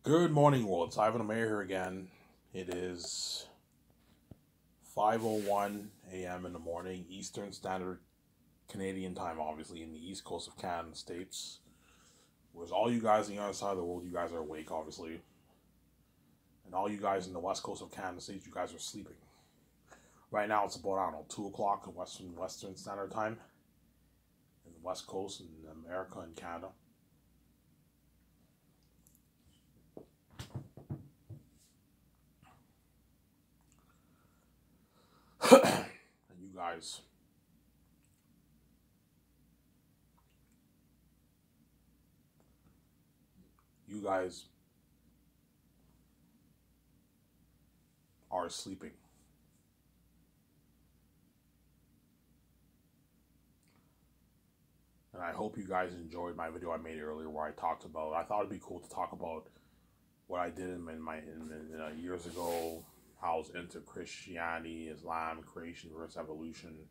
Good morning, world. It's Ivan Mayer here again. It is 5:01 a.m. in the morning, Eastern Standard Canadian time, obviously, in the east coast of Canada States. Whereas all you guys on the other side of the world, you guys are awake, obviously. And all you guys in the west coast of Canada States, you guys are sleeping. Right now, it's about, 2 o'clock in Western Standard Time in the west coast in America and Canada. And you guys are sleeping. And I hope you guys enjoyed my video I made earlier where I thought it'd be cool to talk about what I did in years ago, how I was into Christianity, Islam, creation versus evolution.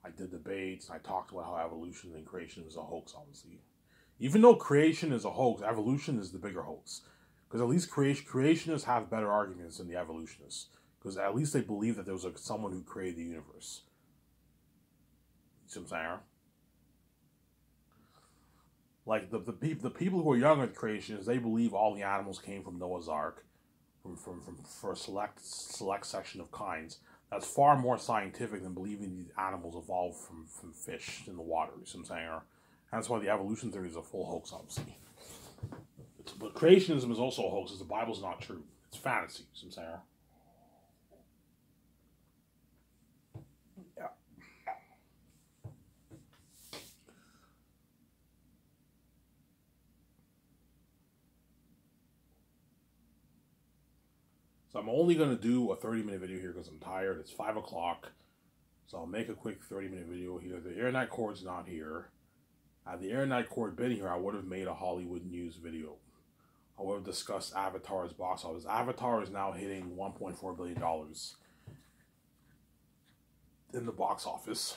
I did debates, and I talked about how evolution and creation is a hoax, obviously. Even though creation is a hoax, evolution is the bigger hoax. Because at least creationists have better arguments than the evolutionists. Because at least they believe that there was someone who created the universe. You see what I'm saying? Like the people who are young at creationists, they believe all the animals came from Noah's Ark, for a select section of kinds. That's far more scientific than believing these animals evolved from fish in the water. You see what I'm saying? And that's why the evolution theory is a full hoax, obviously. But creationism is also a hoax, because the Bible's not true. It's fantasy. You see what I'm saying? So I'm only going to do a 30-minute video here because I'm tired. It's 5 o'clock. So I'll make a quick 30-minute video here. The internet cord's not here. Had the internet cord been here, I would have made a Hollywood news video. I would have discussed Avatar's box office. Avatar is now hitting $1.4 billion in the box office,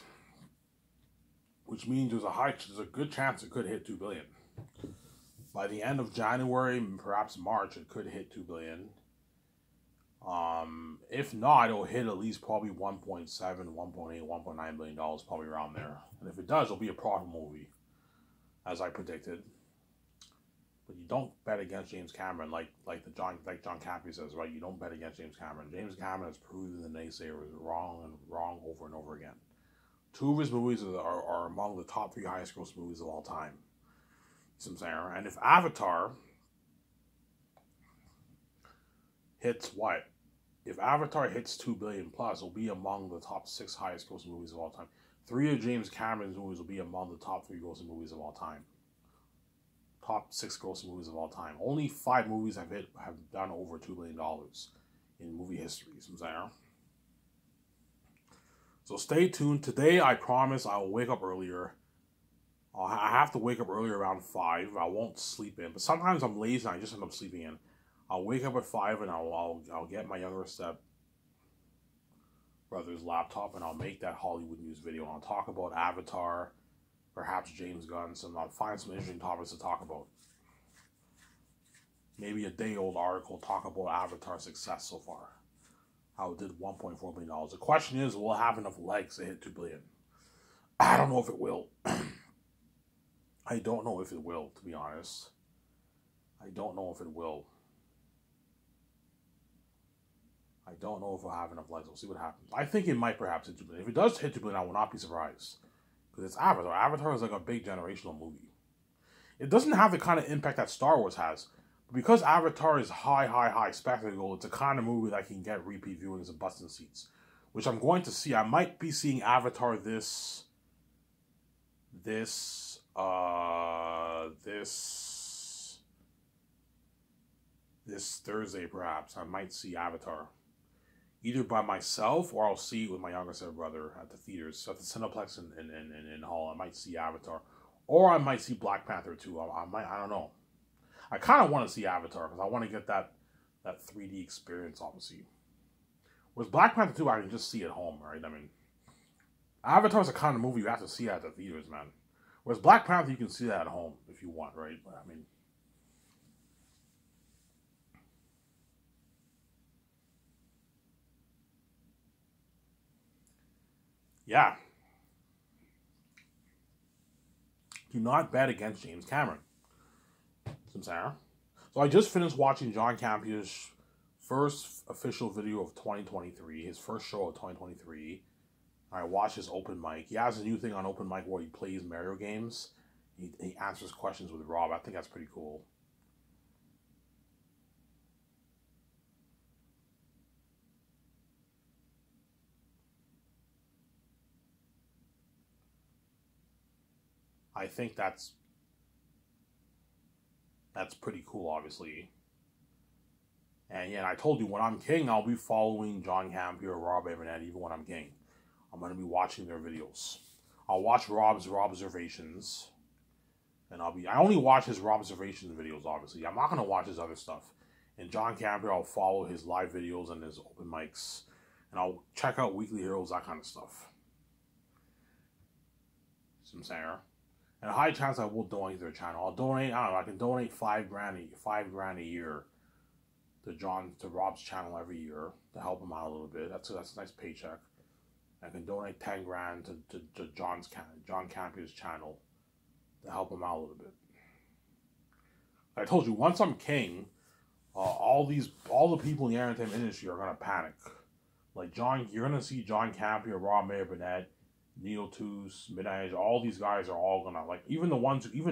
which means there's a good chance it could hit $2 billion. By the end of January, perhaps March, it could hit $2 billion. If not, it'll hit at least probably 1.7, 1.8, 1.9 billion dollars, probably around there. And if it does, it'll be a profit movie, as I predicted. But you don't bet against James Cameron, like John Cappy says, right? You don't bet against James Cameron. James Cameron has proven the naysayers wrong over and over again. Two of his movies are among the top 3 highest gross movies of all time. You know what I'm saying? And if Avatar hits what? If Avatar hits 2 billion plus, it'll be among the top 6 highest grossing movies of all time. 3 of James Cameron's movies will be among the top 3 grossing movies of all time. Top 6 grossing movies of all time. Only 5 movies have done over $2 billion in movie history. So stay tuned. Today, I promise I will wake up earlier. I have to wake up earlier around 5. I won't sleep in, but sometimes I'm lazy and I just end up sleeping in. I'll wake up at 5 and I'll get my younger step brother's laptop and I'll make that Hollywood news video. And I'll talk about Avatar, perhaps James Gunn, I'll find some interesting topics to talk about. Maybe a day-old article talk about Avatar's success so far. How it did $1.4 billion. The question is, will it have enough legs to hit $2 billion? I don't know if it will. I don't know if it will, to be honest. I don't know if it will. I don't know if we'll have enough legs. We'll see what happens. I think it might perhaps hit $2 billion. If it does hit $2 billion, I will not be surprised. Because it's Avatar. Avatar is like a big generational movie. It doesn't have the kind of impact that Star Wars has. But because Avatar is high spectacle, it's a kind of movie that can get repeat viewings and busting seats. Which I'm going to see. I might be seeing Avatar this Thursday, perhaps. I might see Avatar. Either by myself or I'll see it with my younger brother at the theaters, at the Cineplex in Hall. I might see Avatar. Or I might see Black Panther too. I don't know. I kind of want to see Avatar because I want to get that 3D experience, obviously. Whereas Black Panther 2, I can just see at home, right? I mean, Avatar's the kind of movie you have to see at the theaters, man. Whereas Black Panther, you can see that at home if you want, right? But I mean, Yeah, do not bet against James Cameron. So I just finished watching John Campion's first official video of 2023, his first show of 2023. I watched his open mic. He has a new thing on open mic where he plays Mario games. He answers questions with Rob. I think that's pretty cool. I think that's pretty cool, obviously. And yeah, I told you when I'm king, I'll be following John Campea or Rob Abernethy even when I'm king. I'm gonna be watching their videos. I'll watch Rob's observations, and I only watch his observations videos. Obviously, I'm not gonna watch his other stuff. And John Campea, I'll follow his live videos and his open mics, and I'll check out Weekly Heroes, that kind of stuff. See what I'm saying? And a high chance I will donate to their channel. I'll donate. I don't know. I can donate $5,000 a year to Rob's channel every year to help him out a little bit. That's a nice paycheck. I can donate $10,000 to John Campea's channel to help him out a little bit. I told you, once I'm king, all the people in the entertainment industry are gonna panic. Like you're gonna see John Campea, Rob Burnett, Neil Toos, Midnight, all these guys are all gonna, like, even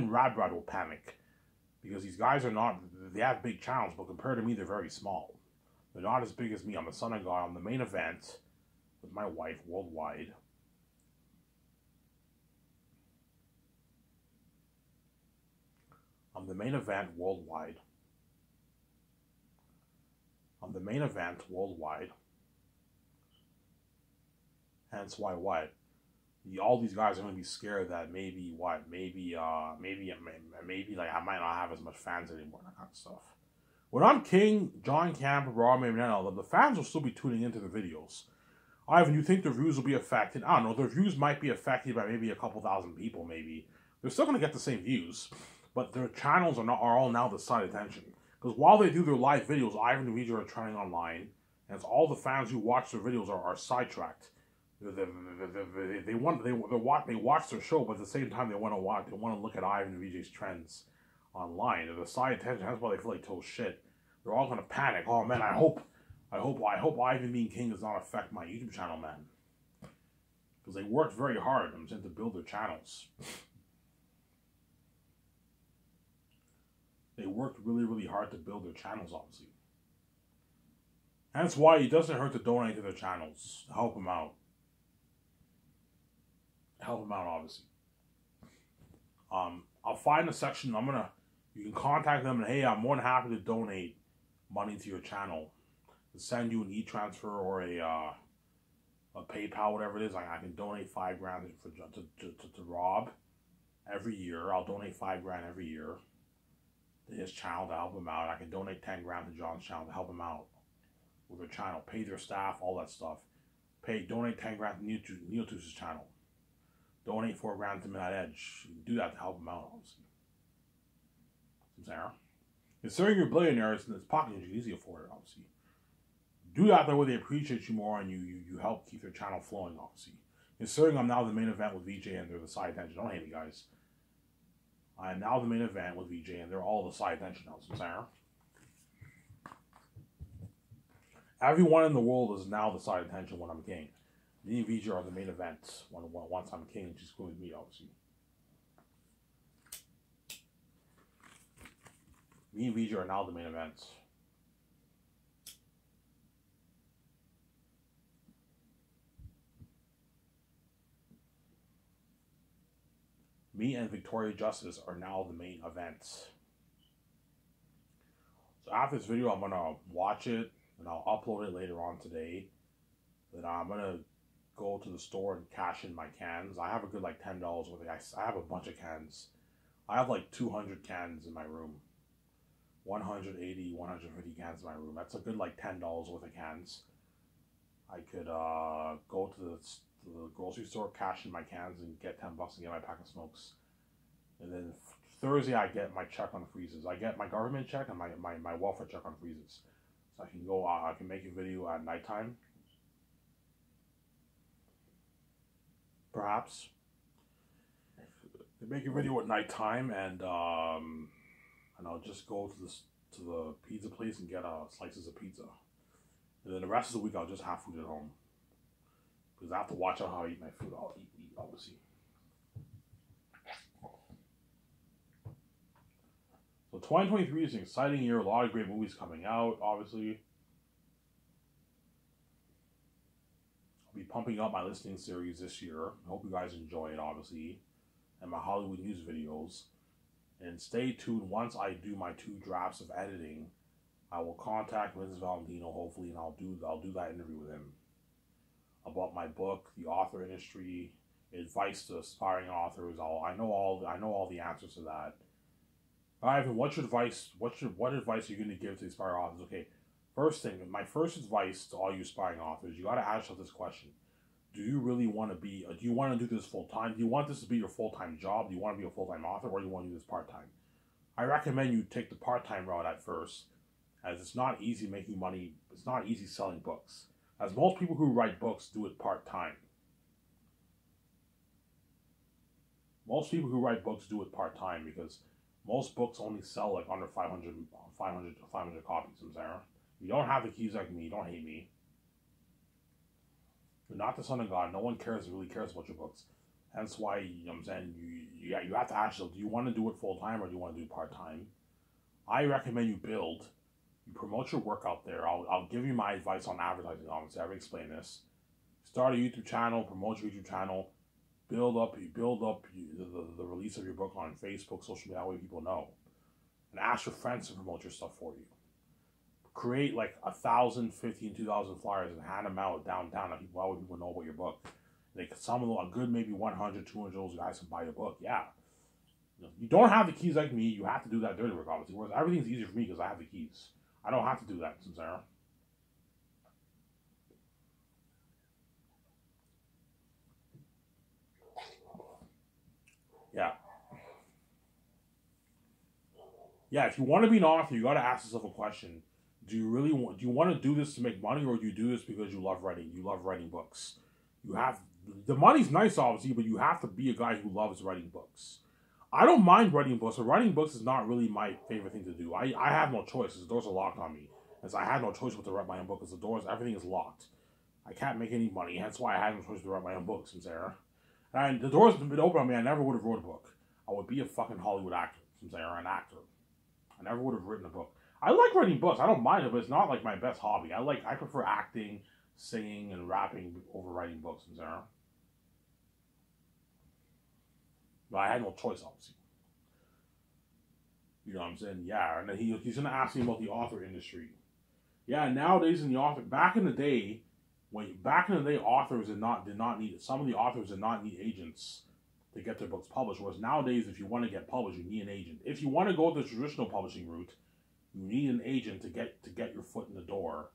Rad will panic. Because these guys they have big channels, but compared to me, they're very small. They're not as big as me. I'm the Son of God. I'm the main event with my wife worldwide. I'm the main event worldwide. Hence why what? All these guys are going to be scared that maybe like I might not have as much fans anymore, that kind of stuff. When I'm king, John Camp, Rob Marinello, the fans will still be tuning into the videos. Ivan, you think the views will be affected? I don't know. Their views might be affected by maybe a couple thousand people, maybe. They're still going to get the same views, but their channels are all now the side attention. Because while they do their live videos, Ivan and Vijay are trending online, and it's all the fans who watch their videos are sidetracked. They watch their show, but at the same time they want to look at Ivan and Vijay's trends online. They're the side attention. That's why they feel like total shit. They're all gonna panic. Oh man, I hope Ivan being king does not affect my YouTube channel, man. Because they worked very hard, to build their channels. They worked really, really hard to build their channels, obviously. Hence why it doesn't hurt to donate to their channels to help them out. Obviously. I'll find a section. You can contact them and, hey, I'm more than happy to donate money to your channel, to send you an e-transfer or a PayPal, whatever it is. I can donate $5,000 to Rob every year. I'll donate $5,000 every year to his channel to help him out. I can donate $10,000 to John's channel to help him out with their channel, pay their staff, all that stuff. Donate $10,000 to Neil Toos' channel. Donate $4,000 to Midnight Edge. You can do that to help them out, obviously. Considering you're a billionaire, it's pocket you can easily afford it, obviously. Do that way they appreciate you more and you help keep their channel flowing, obviously. Considering I'm now the main event with VJ and they're the side attention. Don't hate me, guys. I am now the main event with VJ and they're all the side attention now. Everyone in the world is now the side attention when I'm king. Me and VJ are the main event once I'm king, which is cool with me, obviously. Me and VJ are now the main events. Me and Victoria Justice are now the main events. So after this video, I'm going to watch it, and I'll upload it later on today. Then I'm going to go to the store and cash in my cans. I have a good like $10 worth of ice. I have a bunch of cans. I have like 200 cans in my room. 180, 150 cans in my room. That's a good like $10 worth of cans. I could go to the grocery store, cash in my cans, and get $10 and get my pack of smokes. And then Thursday I get my check on freezes. I get my government check and my welfare check on freezes. So I can go. I can make a video at nighttime. perhaps. They make a video at nighttime, and I'll just go to the pizza place and get slices of pizza. And then the rest of the week, I'll just have food at home. Because I have to watch out how I eat my food. I'll eat, obviously. So 2023 is an exciting year. A lot of great movies coming out, obviously. I'll be pumping up my listening series this year. I hope you guys enjoy it, obviously. And my Hollywood news videos. And stay tuned. Once I do my 2 drafts of editing, I will contact Vince Valentino, hopefully, and I'll do that interview with him about my book, the author industry, advice to aspiring authors. I know all the answers to that. Ivan, what's your advice? What advice are you going to give to aspiring authors? Okay, first thing, my first advice to all you aspiring authors, you got to ask yourself this question: do you really want to be? Do you want to do this full time? Do you want this to be your full-time job? Do you want to be a full-time author, or do you want to do this part-time? I recommend you take the part-time route at first, as it's not easy making money. It's not easy selling books, as most people who write books do it part-time. Most people who write books do it part-time because most books only sell like under 500 copies. I'm sorry. You don't have the keys like me. Don't hate me. You're not the son of God. No one really cares about your books. Hence why, you know what I'm saying, you have to ask yourself, do you want to do it full-time or do you want to do it part-time? I recommend you build. You promote your work out there. I'll give you my advice on advertising, obviously. I've explained this. Start a YouTube channel, promote your YouTube channel, build up the release of your book on Facebook, social media, that way people know. And ask your friends to promote your stuff for you. Create like 1,000, 15, 2,000 flyers and hand them out downtown that people know about your book. Some of them, a good maybe 100, 200 of those guys can buy your book. Yeah. You don't have the keys like me. You have to do that dirty work, obviously. Whereas everything's easier for me because I have the keys. I don't have to do that, Sarah. Yeah. Yeah, if you want to be an author, you got to ask yourself a question. Do you want to do this to make money, or do you do this because you love writing? You love writing books. The money's nice, obviously, but you have to be a guy who loves writing books. I don't mind writing books, but writing books is not really my favorite thing to do. I have no choice. The doors are locked on me. As I had no choice but to write my own book, because everything is locked. I can't make any money, hence why I had no choice to write my own books, Sarah. And the doors have been open on me, I never would have wrote a book. I would be a fucking Hollywood actor, Sarah, an actor. I never would have written a book. I like writing books. I don't mind it, but it's not like my best hobby. I prefer acting, singing, and rapping over writing books, Sarah. But I had no choice, obviously. You know what I'm saying? Yeah, and then he's going to ask me about the author industry. Yeah, nowadays in the author, back in the day, authors did not need, some of the authors did not need agents to get their books published. Whereas nowadays, if you want to get published, you need an agent. If you want to go the traditional publishing route, you need an agent to get your foot in the door,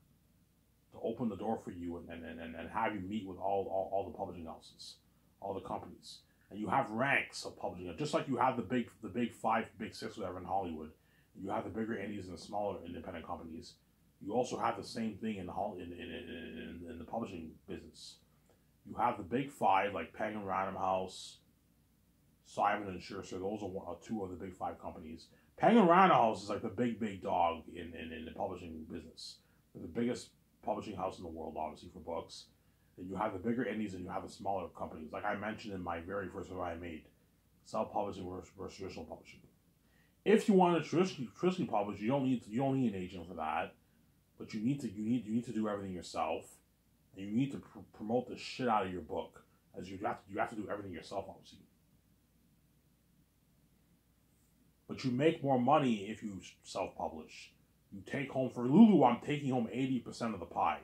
to open the door for you, and have you meet with all the publishing houses, all the companies. And you have ranks of publishing, just like you have the big 5, big 6, whatever in Hollywood. You have the bigger indies and the smaller independent companies. You also have the same thing in the publishing business. You have the big 5 like Penguin Random House, Simon and Schuster. Those are 2 of the big 5 companies. Penguin Random House is like the big dog in the publishing business. They're the biggest publishing house in the world, obviously, for books. And you have the bigger indies and you have the smaller companies. Like I mentioned in my very first video I made, self-publishing versus traditional publishing. If you want to traditionally publish, you don't need an agent for that, but you need to do everything yourself, and you need to promote the shit out of your book, as you have to do everything yourself, obviously. But you make more money if you self-publish. You take home, for Lulu, I'm taking home 80% of the pie.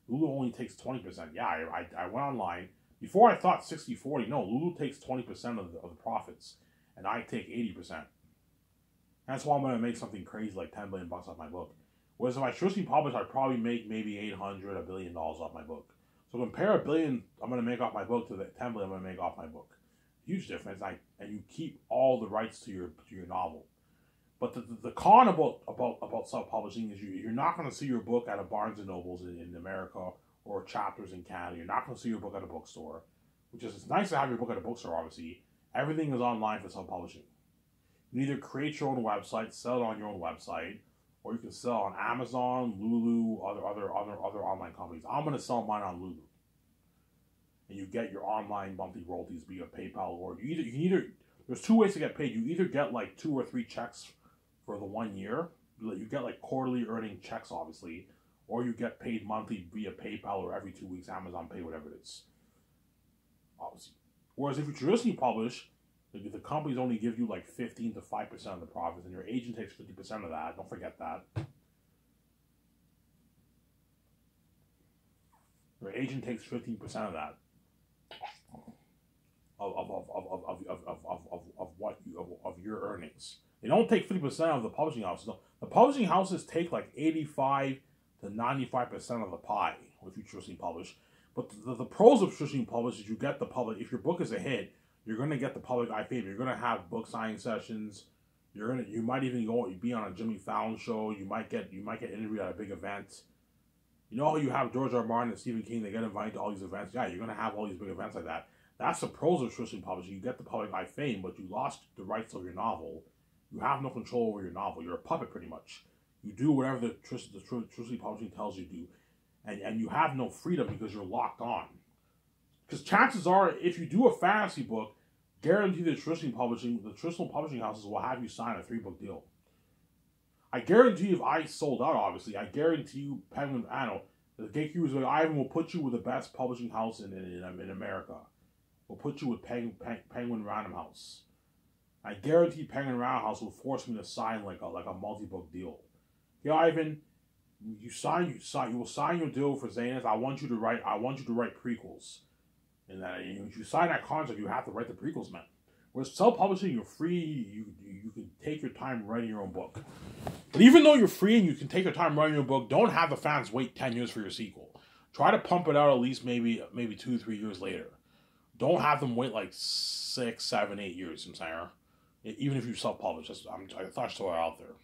Lulu only takes 20%. Yeah, I went online. Before I thought 60-40. No, Lulu takes 20% of the profits, and I take 80%. That's why I'm going to make something crazy like $10 billion off my book. Whereas if I traditionally publish, I'd probably make maybe $800, $1 billion off my book. So compare $1 billion I'm going to make off my book to the $10 billion I'm going to make off my book. Huge difference. And you keep all the rights to your novel. But the con about self-publishing is you're not going to see your book at a Barnes & Nobles in America or Chapters in Canada. You're not going to see your book at a bookstore. which is it's nice to have your book at a bookstore. Obviously, everything is online for self-publishing. You either create your own website, sell it on your own website, or you can sell on Amazon, Lulu, other online companies. I'm gonna sell mine on Lulu, and you get your online monthly royalties via PayPal, or you can either. There's two ways to get paid. You either get like 2 or 3 checks for the 1 year. You get like quarterly earning checks, obviously, or you get paid monthly via PayPal or every 2 weeks Amazon Pay, whatever it is. Obviously, whereas if you traditionally publish, the companies only give you like 15 to 5% of the profits, and your agent takes 50% of that. Don't forget that. Your agent takes 15% of that of your earnings. They don't take 50% of the publishing houses. No, the publishing houses take like 85 to 95% of the pie if you traditionally publish. But the pros of traditionally publish is you get the public. If your book is a hit, you're gonna get the public eye fame. You're gonna have book signing sessions. You might even be on a Jimmy Fallon show. You might get interviewed at a big event. You know how you have George R. Martin and Stephen King, they get invited to all these events. Yeah, you're gonna have all these big events like that. That's the pros of traditional publishing. You get the public eye fame, but you lost the rights of your novel. You have no control over your novel. You're a puppet pretty much. You do whatever the traditional publishing tells you to do, and you have no freedom because you're locked on. Because chances are, if you do a fantasy book, guarantee the traditional publishing houses will have you sign a 3-book deal. I guarantee if I sold out, obviously, I guarantee you, Penguin, the Gatekeepers of Ivan will put you with the best publishing house in America. We'll put you with Penguin Random House. I guarantee Penguin Random House will force me to sign like a multi-book deal. Okay, Ivan, you will sign your deal for Zanus. I want you to write prequels. And that if you sign that contract, you have to write the prequels, man. Whereas self-publishing, you're free. You can take your time writing your own book. But even though you're free and you can take your time writing your book, don't have the fans wait 10 years for your sequel. Try to pump it out at least maybe 2 to 3 years later. Don't have them wait like 6, 7, 8 years. I'm saying, even if you self-publish, I thought I'd throw it out there.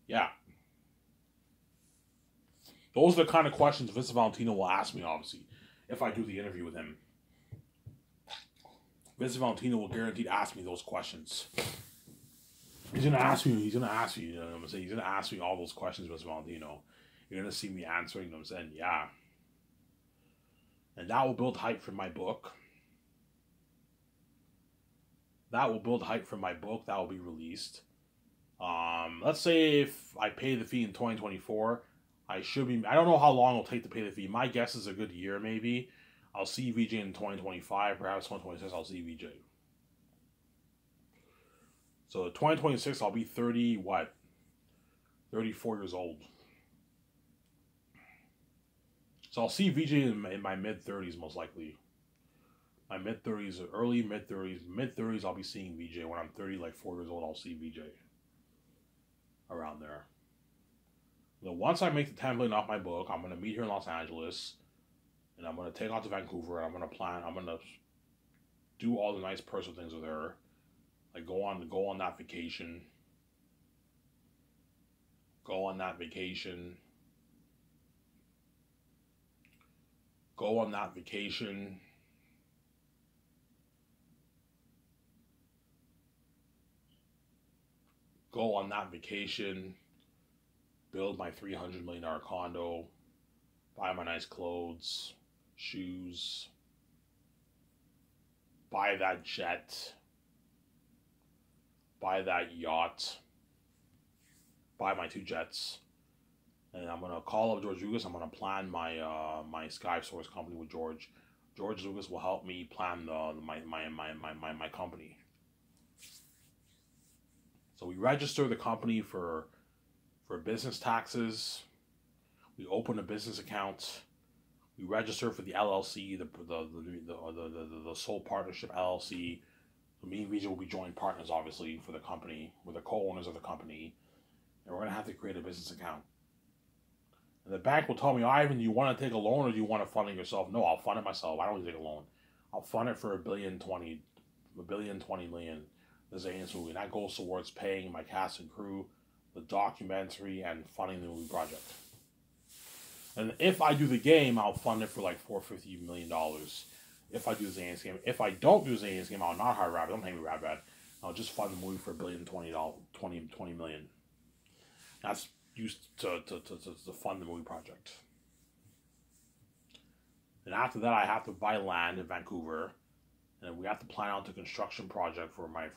Yeah. Those are the kind of questions Vince Valentino will ask me, obviously, if I do the interview with him. Vince Valentino will guarantee to ask me those questions. He's gonna ask me, you know what I'm saying? He's gonna ask me all those questions, Vince Valentino. You're gonna see me answering them, saying, yeah. And that will build hype for my book. That will be released. Let's say if I pay the fee in 2024, I don't know how long it'll take to pay the fee. My guess is a good year, maybe. I'll see VJ in 2025, perhaps 2026 I'll see VJ. So 2026 I'll be 34 years old. So I'll see VJ in my mid-30s most likely. My mid-30s, early mid-30s. Mid-30s I'll be seeing VJ. When I'm 4 years old, I'll see VJ. Around there. Once I make the 10 million off my book, I'm going to meet here in Los Angeles. And I'm going to take off to Vancouver. And I'm going to do all the nice personal things with her. Like go on that vacation. Go on that vacation. Go on that vacation. Go on that vacation. Build my $300 million condo. Buy my nice clothes. Shoes. Buy that jet. Buy that yacht. Buy my 2 jets. And I'm gonna call up George Lucas. I'm gonna plan my my SkySource company with George. George Lucas will help me plan my company. So we register the company for business taxes. We open a business account. We register for the LLC, the sole partnership LLC. So me and VJ will be joint partners, obviously, for the company. We're the co-owners of the company. And we're going to have to create a business account. And the bank will tell me, Ivan, do you want to take a loan or do you want to fund it yourself? No, I'll fund it myself. I don't need to take a loan. I'll fund it for $1,020 million. The Zanus movie. And that goes towards paying my cast and crew, the documentary, and funding the movie project. And if I do the game, I'll fund it for like $450 million. If I do the Xanax game. If I don't do the Xanax game, I'll not hire Rabbit. Don't pay me Rabbit. I'll just fund the movie for $1,020 million. That's used to fund the movie project. And after that, I have to buy land in Vancouver, and we have to plan out the construction project for my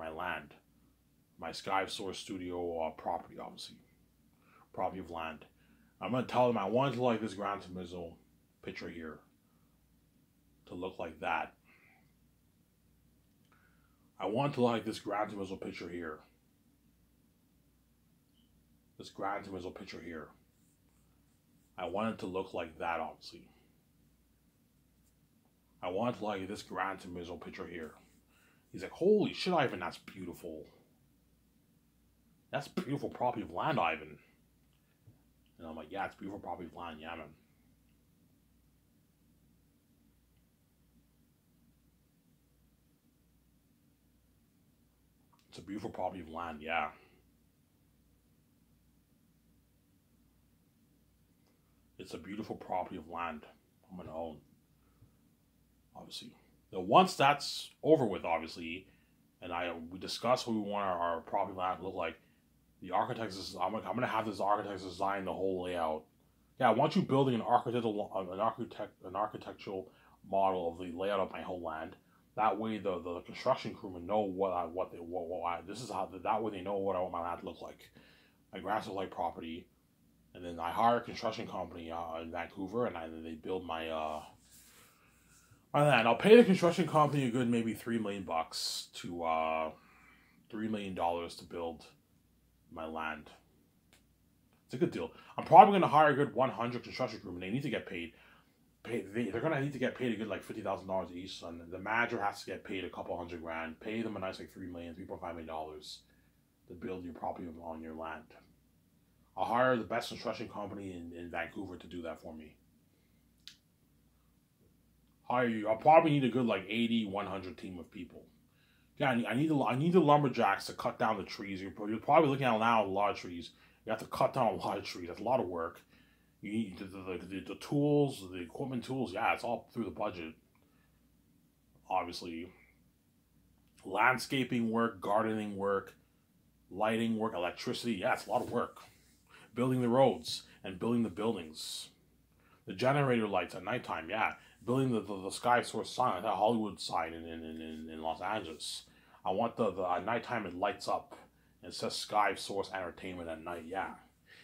land, my Sky Source Studio property, obviously, property of land. I'm gonna tell them I want it to like this Gran Turismo picture here, to look like that. I want to like this Gran Turismo picture here. This Gran Turismo picture here. I want it to look like that, obviously. I want it to like this Gran Turismo picture here. He's like, holy shit, Ivan, that's beautiful. That's beautiful property of land, Ivan. And I'm like, yeah, it's beautiful property of land, yeah, man. It's a beautiful property of land, yeah. It's a beautiful property of land I'm gonna own. Obviously. Now, once that's over with, obviously, and we discuss what we want our property land to look like, the architects, I'm gonna have this architect design the whole layout. Yeah, I want you building an architectural model of the layout of my whole land. That way, the construction crewmen know that way they know what I want my land to look like. My grass is like property, and then I hire a construction company in Vancouver, and then they build my land. I'll pay the construction company a good maybe $3 million to $3 million to build my land. It's a good deal. I'm probably gonna hire a good 100 construction crewmen. They need to get paid. They're gonna need to get paid a good like $50,000 each. And the manager has to get paid a couple $100,000. Pay them a nice like $3.5 million to build your property on your land. I'll hire the best construction company in Vancouver to do that for me. Hire you. I'll probably need a good like 80, 100 team of people. Yeah, I need the lumberjacks to cut down the trees. You're probably looking at now a lot of trees. You have to cut down a lot of trees. That's a lot of work. You need the tools, the equipment tools. Yeah, it's all through the budget. Obviously, landscaping work, gardening work, lighting work, electricity. Yeah, it's a lot of work. Building the roads and building the buildings. The generator lights at nighttime. Yeah, building the Sky Source sign, that Hollywood sign in Los Angeles. I want the at nighttime it lights up and it says Sky Source Entertainment at night. Yeah,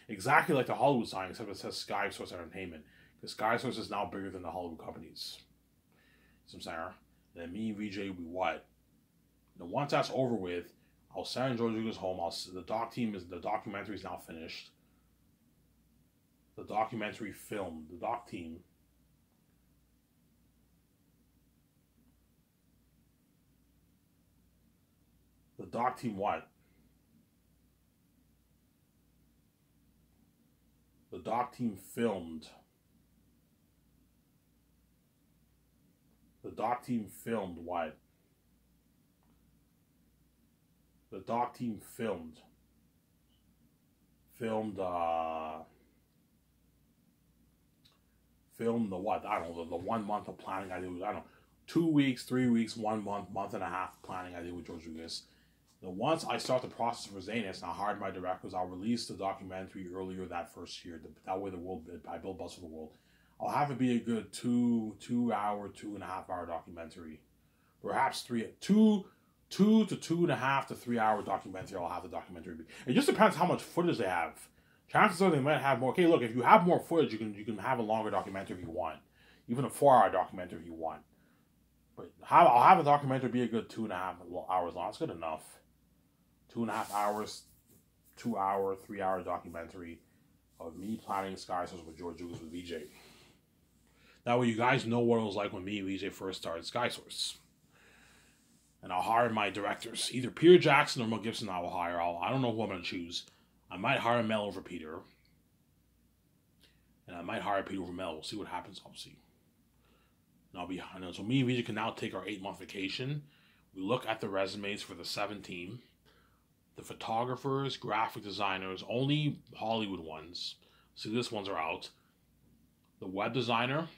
exactly like the Hollywood sign, except it says Sky Source Entertainment. Because Sky Source is now bigger than the Hollywood companies. See what I'm saying? And then me and VJ will be what? And once that's over with, I'll send George Lucas home. The documentary is now finished. The documentary film, the doc team. The doc team what? The doc team filmed. The doc team filmed what? The doc team filmed the what? I don't know, the 1 month of planning I did with, I don't know, 2 weeks, 3 weeks, 1 month, month and a half planning I did with George Lucas. Then once I start the process for Xanax and I hired my directors, I'll release the documentary earlier that first year. That way I build Buzz for the World. I'll have it be a good 2 hour, 2.5 hour documentary. Perhaps 2 to 2.5 to 3 hour documentary. I'll have the documentary be. It just depends how much footage they have. Chances are they might have more. Okay, look, if you have more footage, you can have a longer documentary if you want. Even a 4 hour documentary if you want. But I'll have a documentary be a good 2.5 hours long. That's good enough. 2.5 hours, 2 hour, 3 hour documentary of me planning Sky Source with George Lucas with VJ. That way you guys know what it was like when me and VJ first started Sky Source. And I'll hire my directors. Either Peter Jackson or Mel Gibson I will hire. I don't know who I'm going to choose. I might hire Mel over Peter. And I might hire Peter over Mel. We'll see what happens, obviously. And so me and VJ can now take our 8-month vacation. We look at the resumes for the 7 team. the photographers, graphic designers, only Hollywood ones. See, this ones are out. The web designer,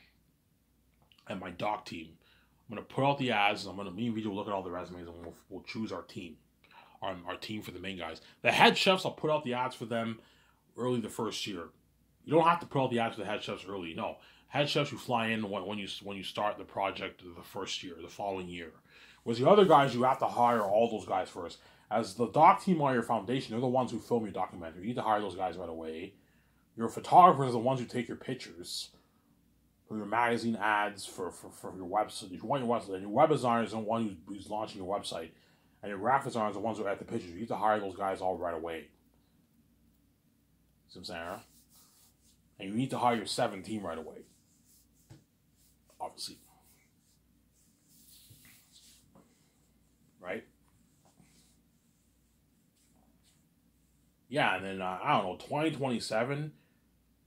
and my doc team. I'm gonna put out the ads. Me and Vijay will look at all the resumes, and we'll choose our team, our team for the main guys. The head chefs, I'll put out the ads for them early the first year. You don't have to put out the ads for the head chefs early. No, head chefs you fly in when you start the project the first year, the following year. Whereas the other guys, you have to hire all those guys first. As the doc team on your foundation, they're the ones who film your documentary. You need to hire those guys right away. Your photographers are the ones who take your pictures for your magazine ads, for your website. If you want your website, and your web designer is the one who's launching your website, and your graphic designer is the ones who add the pictures. You need to hire those guys all right away. See what I'm saying? And you need to hire your 7 team right away. Obviously. Right? Yeah, and then, I don't know, 2027,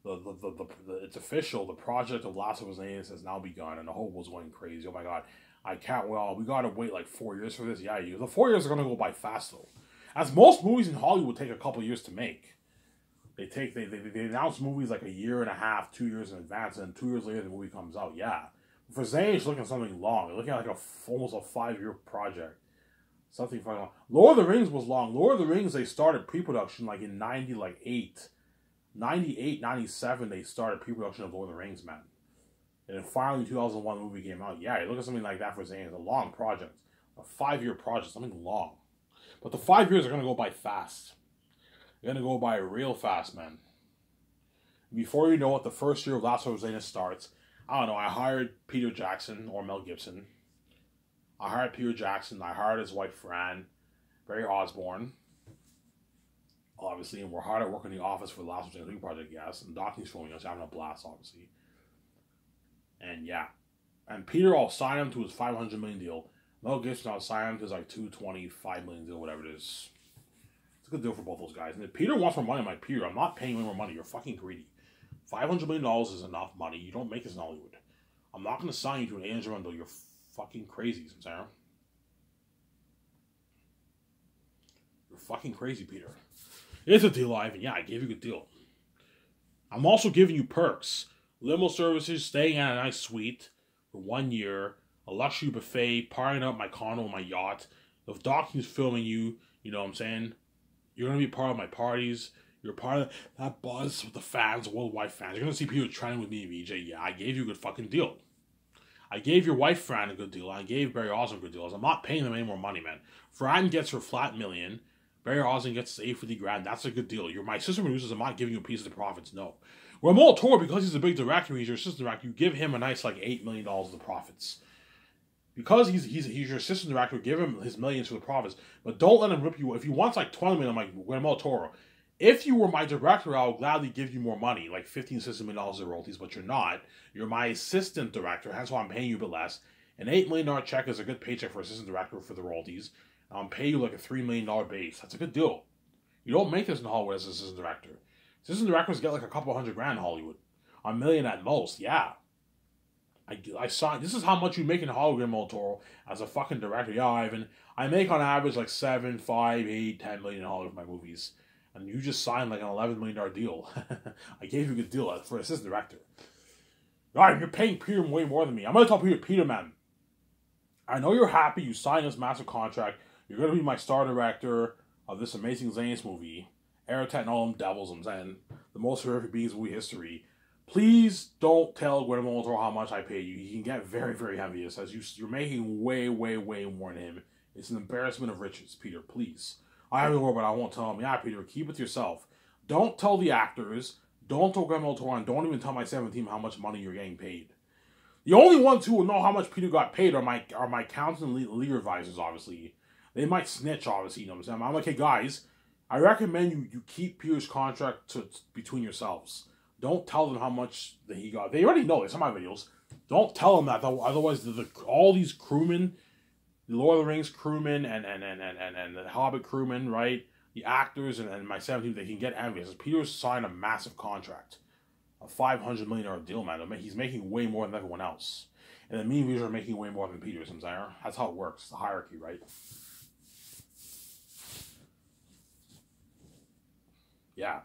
it's official, the project of Last of Us has now begun, and the whole was going crazy. Oh my god, I can't, well, we gotta wait like 4 years for this? Yeah, the 4 years are gonna go by fast though. As most movies in Hollywood take a couple years to make. They announce movies like a year and a half, 2 years in advance, and 2 years later the movie comes out. Yeah. For Zane, it's looking at something long. They're looking at like almost a 5-year project. Something fucking long. Lord of the Rings was long. Lord of the Rings, they started pre-production like in 98, 97, they started pre-production of Lord of the Rings, man. And then finally, 2001, the movie came out. Yeah, you look at something like that for Zane. It's a long project. A 5-year project, something long. But the 5 years are going to go by fast. They're going to go by real fast, man. Before you know it, the first year of Last of Us starts. I don't know, I hired Peter Jackson or Mel Gibson. I hired Peter Jackson. I hired his wife, Fran. Barry Osborne. Obviously, and we're hard at work in the office for the Last of Us project, yes. And Docky's filming us, having a blast, obviously. And yeah. And Peter, I'll sign him to his $500 million deal. Mel Gibson, I'll sign him to his like $225 million deal, whatever it is. It's a good deal for both those guys. And if Peter wants more money, I'm like, Peter, I'm not paying you more money. You're fucking greedy. $500 million is enough money. You don't make this in Hollywood. I'm not going to sign you to an $800 million deal. You're fucking crazy, Sarah. You're fucking crazy, Peter. It's a deal, Ivan. Yeah, I gave you a good deal. I'm also giving you perks. Limo services, staying at a nice suite for 1 year, a luxury buffet, partying up my condo, my yacht. If Docky's filming you, you know what I'm saying? You're going to be part of my parties. You're part of that buzz with the fans, worldwide fans. You're going to see people trending with me and VJ. Yeah, I gave you a good fucking deal. I gave your wife, Fran, a good deal. I gave Barry Osborne a good deal. I'm not paying them any more money, man. Fran gets her flat million. Barry Osborne gets $850,000. That's a good deal. You're my assistant producers. I'm not giving you a piece of the profits. No. Guillermo del Toro, because he's a big director, he's your assistant director, you give him a nice like $8 million of the profits. Because he's your assistant director, give him his millions for the profits. But don't let him rip you. If he wants like $20 million, I'm like, Guillermo del Toro, if you were my director, I would gladly give you more money, like $15, $16 million of royalties, but you're not. You're my assistant director, hence why I'm paying you a bit less. An $8 million check is a good paycheck for assistant director for the royalties. I'm paying you like a $3 million base. That's a good deal. You don't make this in Hollywood as an assistant director. Assistant directors get like a couple $100,000 in Hollywood. $1 million at most, yeah. I saw, this is how much you make in Hollywood, Guillermo del Toro, as a fucking director. Yeah, Ivan, I make on average like 7, 5, 8, 10 million in Hollywood for my movies. And you just signed like an $11 million deal. I gave you a good deal for assistant director. Alright, you're paying Peter way more than me. I'm going to tell Peter, man, I know you're happy you signed this massive contract. You're going to be my star director of this amazing Zane's movie. Aratat and all them devils, I'm saying. The most horrific beings in movie history. Please don't tell Guillermo del Toro how much I pay you. He can get very, very envious as you're making way, way, way more than him. It's an embarrassment of riches, Peter, please. I have a word, but I won't tell him. Yeah, Peter, keep it to yourself. Don't tell the actors. Don't tell Guillermo del Toro, and don't even tell my 7 team how much money you're getting paid. The only ones who will know how much Peter got paid are my accountant and legal advisors, obviously. They might snitch, obviously, you know what I'm saying? I'm like, hey, guys, I recommend you keep Peter's contract between yourselves. Don't tell them how much that he got. They already know. They saw my videos. Don't tell them that, though. Otherwise, all these crewmen, the Lord of the Rings crewmen and the Hobbit crewmen, right? The actors and my 17, they can get envious. Peter's signed a massive contract. A $500 million deal, man. He's making way more than everyone else. And then me and Vijay are making way more than Peter, That's how it works. It's the hierarchy, right? Yeah.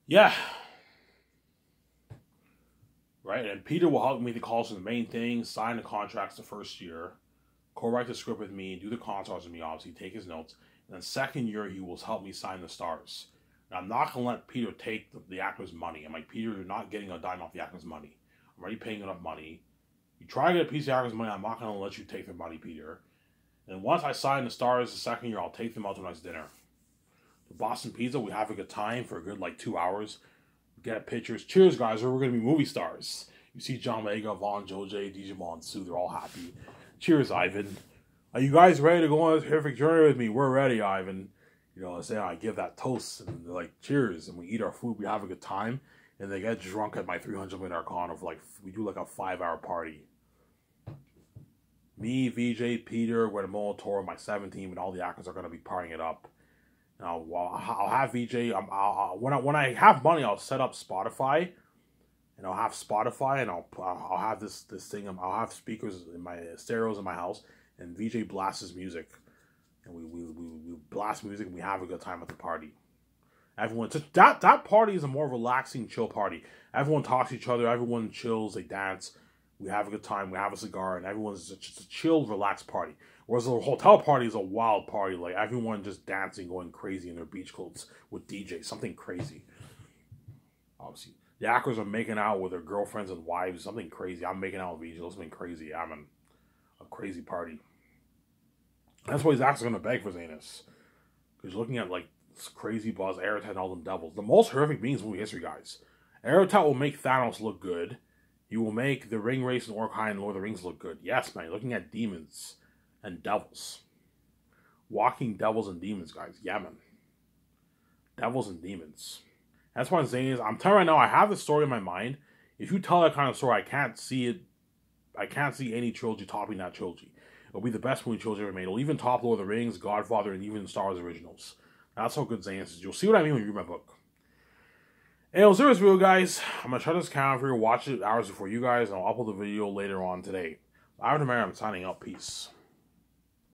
Yeah. Right? And Peter will help me to call some the main things, sign the contracts the first year, co-write the script with me, do the consults with me, obviously, take his notes. And then second year, he will help me sign the stars. Now, I'm not going to let Peter take the actor's money. I'm like, Peter, you're not getting a dime off the actor's money. I'm already paying enough money. You try to get a piece of the actor's money, I'm not going to let you take their money, Peter. And once I sign the stars the second year, I'll take them out to a nice dinner. The Boston Pizza, we have a good time for a good, 2 hours. Get pictures. Cheers, guys. We're going to be movie stars. You see John Vega, Vaughn, Joe J, DJ Monsu. They're all happy. Cheers, Ivan. Are you guys ready to go on this perfect journey with me? We're ready, Ivan. I give that toast, and they're like, cheers. And we eat our food. We have a good time. And they get drunk at my 300-minute Arcana. We do a 5-hour party. Me, VJ, Peter, Guatemala Toro, my 17, and all the actors are going to be partying it up. I'll have VJ. When I have money, I'll set up Spotify, and I'll have Spotify, and I'll have this thing. I'll have speakers in my stereos in my house, and VJ blasts his music, and we blast music, and we have a good time at the party. Everyone, that party is a more relaxing, chill party. Everyone talks to each other. Everyone chills. They dance. We have a good time. We have a cigar, and everyone's just a chill, relaxed party. Whereas the hotel party is a wild party, everyone just dancing, going crazy in their beach clothes with DJs, something crazy. Obviously, the actors are making out with their girlfriends and wives, something crazy. I'm making out with VJ, something crazy. I'm in a crazy party. That's why these actors are going to beg for Zanus. Because you're looking at, this crazy boss, Aratat and all them devils. The most horrific beings in movie history, guys. Aratat will make Thanos look good. He will make the Ring Race and Orkai and Lord of the Rings look good. Yes, man, you're looking at demons and devils. Walking devils and demons, guys. Yeah, man. Devils and demons. That's what I'm saying is, I'm telling you right now, I have this story in my mind. If you tell that kind of story, I can't see it. I can't see any trilogy topping that trilogy. It'll be the best movie trilogy ever made. It'll even top Lord of the Rings, Godfather, and even Star Wars originals. That's how good Zanus is. You'll see what I mean when you read my book. And there was video, guys. I'm going to shut this camera for you. Watch it hours before you guys, and I'll upload the video later on today. Ivan Romero, I'm signing out. Peace.